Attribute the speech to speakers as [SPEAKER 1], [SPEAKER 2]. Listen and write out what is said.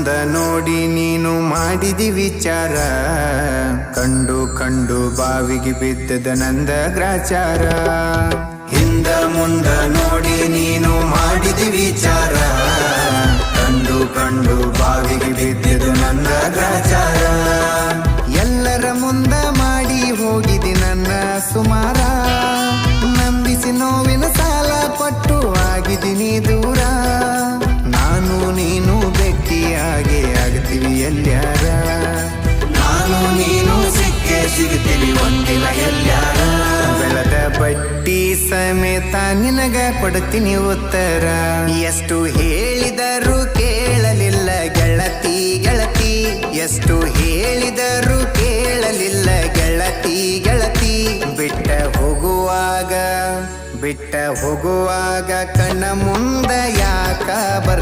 [SPEAKER 1] ಮುಂದ ನೋಡಿ ನೀನು ಮಾಡಿದಿ ವಿಚಾರ, ಕಂಡು ಕಂಡು ಬಾವಿಗೆ ಬಿದ್ದದ ನಂದ ಗ್ರಾಚಾರ. ಹಿಂದ ಮುಂದ ನೋಡಿ ನೀನು ಮಾಡಿದಿ ವಿಚಾರ, ಕಂಡು ಕಂಡು ಬಾವಿಗೆ ಬಿದ್ದದ ನಂದ ಗ್ರಾಚಾರ. ಎಲ್ಲರ ಮುಂದ ಮಾಡಿ ಹೋಗಿದಿ ನನ್ನ ಸುಮಾರ, ನಂಬಿಸಿ ನೋವಿನ ಸಾಲ ಕೊಟ್ಟು ಆಗಿದ್ದೀನಿ ದೂರ. ನಾನು ನೀನು ಭೇಟಿಯಾಗೆ ಆಗ್ತೀವಿ ಎಲ್ಲ್ಯಾರ, ನಾನು ನೀನು ಸಿಕ್ಕೇ ಸಿಗ್ತೀವಿ ಒಂದಿನ ಎಲ್ಲ್ಯಾರ. ಬೆಳೆದ ಬಡ್ಡಿ ಸಮೇತ ನಿನಗ ಕೊಡ್ತೀನಿ ಉತ್ತರ, ಎಷ್ಟು ಹೇಳಿದರೂ ಕೇಳಲಿಲ್ಲ ಗೆಳತಿ ಗೆಳತಿ, ಎಷ್ಟು ಹೇಳಿದರೂ ಕೇಳಲಿಲ್ಲ ಗೆಳತಿ ಗೆಳತಿ. ಬಿಟ್ಟ ಹೋಗುವಾಗ ಕಣ್ಣ ಮುಂದ ಯಾಕ ಬರ